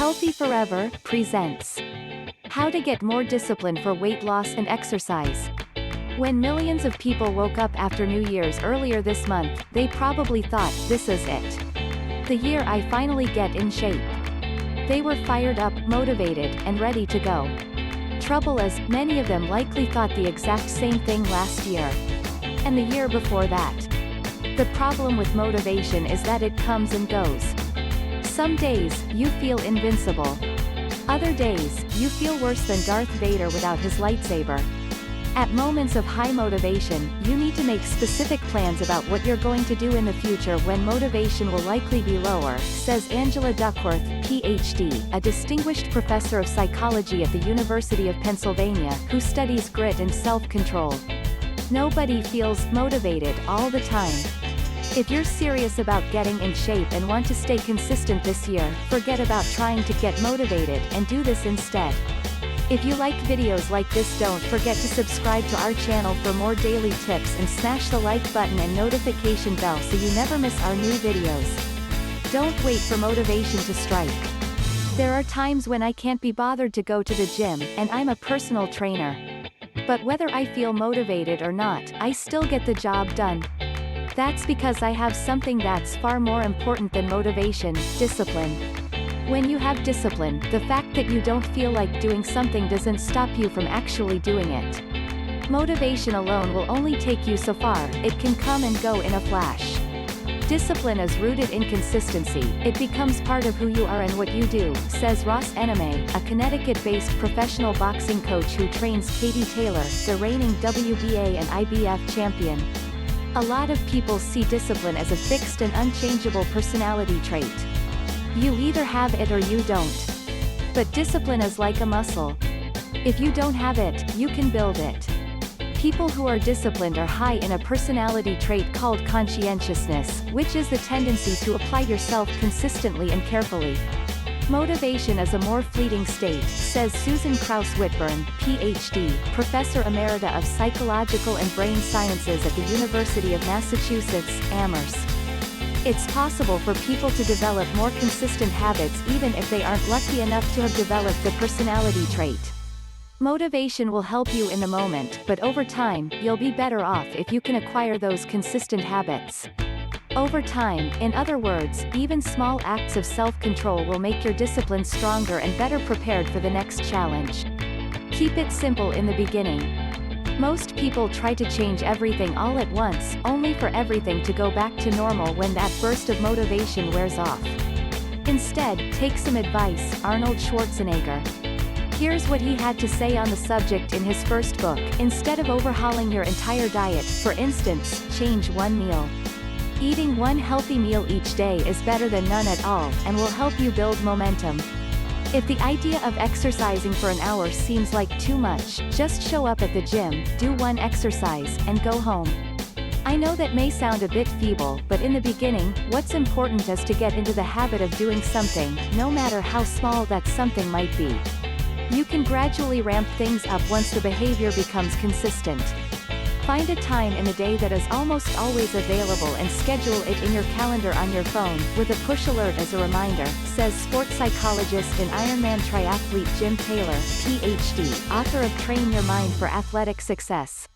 Healthy Forever presents How to Get More Discipline for Weight Loss and Exercise. When millions of people woke up after New Year's earlier this month, they probably thought, this is it. The year I finally get in shape. They were fired up, motivated, and ready to go. Trouble is, many of them likely thought the exact same thing last year. And the year before that. The problem with motivation is that it comes and goes. Some days, you feel invincible. Other days, you feel worse than Darth Vader without his lightsaber. At moments of high motivation, you need to make specific plans about what you're going to do in the future when motivation will likely be lower, says Angela Duckworth, Ph.D., a distinguished professor of psychology at the University of Pennsylvania, who studies grit and self-control. Nobody feels motivated all the time. If you're serious about getting in shape and want to stay consistent this year, forget about trying to get motivated and do this instead. If you like videos like this, don't forget to subscribe to our channel for more daily tips and smash the like button and notification bell so you never miss our new videos. Don't wait for motivation to strike. There are times when I can't be bothered to go to the gym, and I'm a personal trainer. But whether I feel motivated or not, I still get the job done. That's because I have something that's far more important than motivation: discipline. When you have discipline, the fact that you don't feel like doing something doesn't stop you from actually doing it. Motivation alone will only take you so far, it can come and go in a flash. Discipline is rooted in consistency, it becomes part of who you are and what you do, says Ross Ename, a Connecticut-based professional boxing coach who trains Katie Taylor, the reigning WBA and IBF champion. A lot of people see discipline as a fixed and unchangeable personality trait. You either have it or you don't. But discipline is like a muscle. If you don't have it, you can build it. People who are disciplined are high in a personality trait called conscientiousness, which is the tendency to apply yourself consistently and carefully. Motivation is a more fleeting state, says Susan Krauss-Whitburn, Ph.D., Professor Emerita of Psychological and Brain Sciences at the University of Massachusetts, Amherst. It's possible for people to develop more consistent habits even if they aren't lucky enough to have developed the personality trait. Motivation will help you in the moment, but over time, you'll be better off if you can acquire those consistent habits. Over time, in other words, even small acts of self-control will make your discipline stronger and better prepared for the next challenge. Keep it simple in the beginning. Most people try to change everything all at once, only for everything to go back to normal when that burst of motivation wears off. Instead, take some advice, Arnold Schwarzenegger. Here's what he had to say on the subject in his first book: instead of overhauling your entire diet, for instance, change one meal. Eating one healthy meal each day is better than none at all, and will help you build momentum. If the idea of exercising for an hour seems like too much, just show up at the gym, do one exercise, and go home. I know that may sound a bit feeble, but in the beginning, what's important is to get into the habit of doing something, no matter how small that something might be. You can gradually ramp things up once the behavior becomes consistent. Find a time in the day that is almost always available and schedule it in your calendar on your phone, with a push alert as a reminder, says sports psychologist and Ironman triathlete Jim Taylor, Ph.D., author of Train Your Mind for Athletic Success.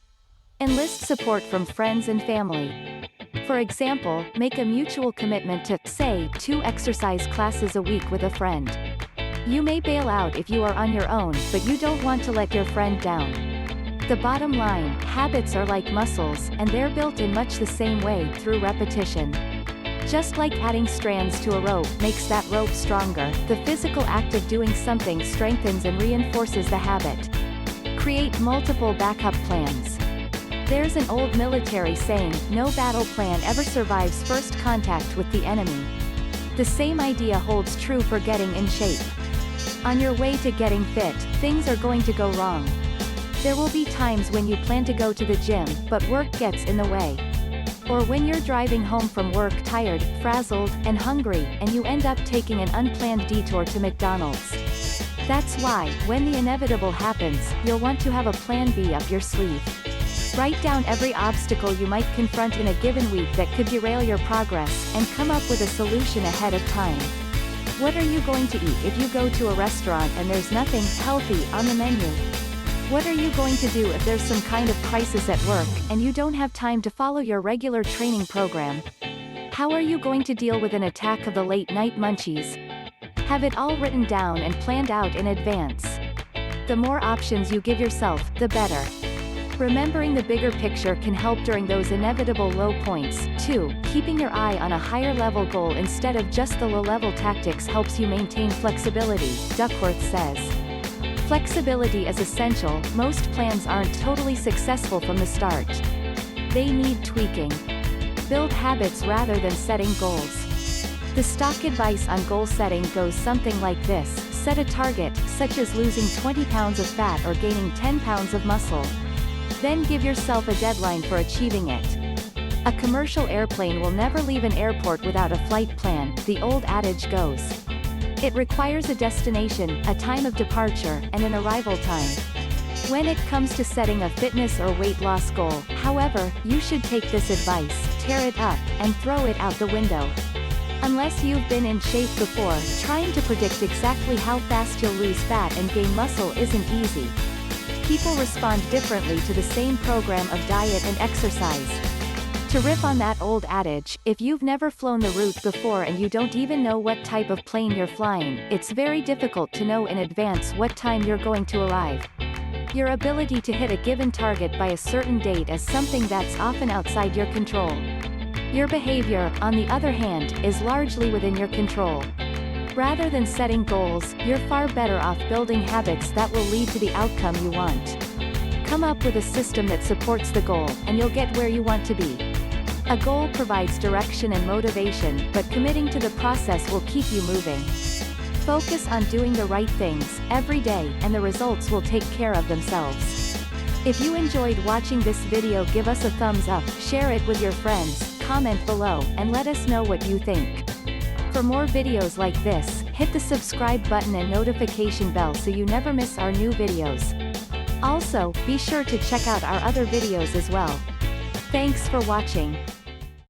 Enlist support from friends and family. For example, make a mutual commitment to, say, 2 exercise classes a week with a friend. You may bail out if you are on your own, but you don't want to let your friend down. The bottom line, habits are like muscles, and they're built in much the same way, through repetition. Just like adding strands to a rope makes that rope stronger, the physical act of doing something strengthens and reinforces the habit. Create multiple backup plans. There's an old military saying, no battle plan ever survives first contact with the enemy. The same idea holds true for getting in shape. On your way to getting fit, things are going to go wrong. There will be times when you plan to go to the gym, but work gets in the way. Or when you're driving home from work tired, frazzled, and hungry, and you end up taking an unplanned detour to McDonald's. That's why, when the inevitable happens, you'll want to have a plan B up your sleeve. Write down every obstacle you might confront in a given week that could derail your progress, and come up with a solution ahead of time. What are you going to eat if you go to a restaurant and there's nothing healthy on the menu? What are you going to do if there's some kind of crisis at work and you don't have time to follow your regular training program? How are you going to deal with an attack of the late-night munchies? Have it all written down and planned out in advance. The more options you give yourself, the better. Remembering the bigger picture can help during those inevitable low points. 2. Keeping your eye on a higher-level goal instead of just the low-level tactics helps you maintain flexibility, Duckworth says. Flexibility is essential. Most plans aren't totally successful from the start. They need tweaking. Build habits rather than setting goals. The stock advice on goal setting goes something like this: set a target, such as losing 20 pounds of fat or gaining 10 pounds of muscle. Then give yourself a deadline for achieving it. A commercial airplane will never leave an airport without a flight plan, the old adage goes. It requires a destination, a time of departure, and an arrival time. When it comes to setting a fitness or weight loss goal, however, you should take this advice, tear it up, and throw it out the window. Unless you've been in shape before, trying to predict exactly how fast you'll lose fat and gain muscle isn't easy. People respond differently to the same program of diet and exercise. To riff on that old adage, if you've never flown the route before and you don't even know what type of plane you're flying, it's very difficult to know in advance what time you're going to arrive. Your ability to hit a given target by a certain date is something that's often outside your control. Your behavior, on the other hand, is largely within your control. Rather than setting goals, you're far better off building habits that will lead to the outcome you want. Come up with a system that supports the goal, and you'll get where you want to be. A goal provides direction and motivation, but committing to the process will keep you moving. Focus on doing the right things, every day, and the results will take care of themselves. If you enjoyed watching this video, give us a thumbs up, share it with your friends, comment below, and let us know what you think. For more videos like this, hit the subscribe button and notification bell so you never miss our new videos. Also, be sure to check out our other videos as well. Thanks for watching.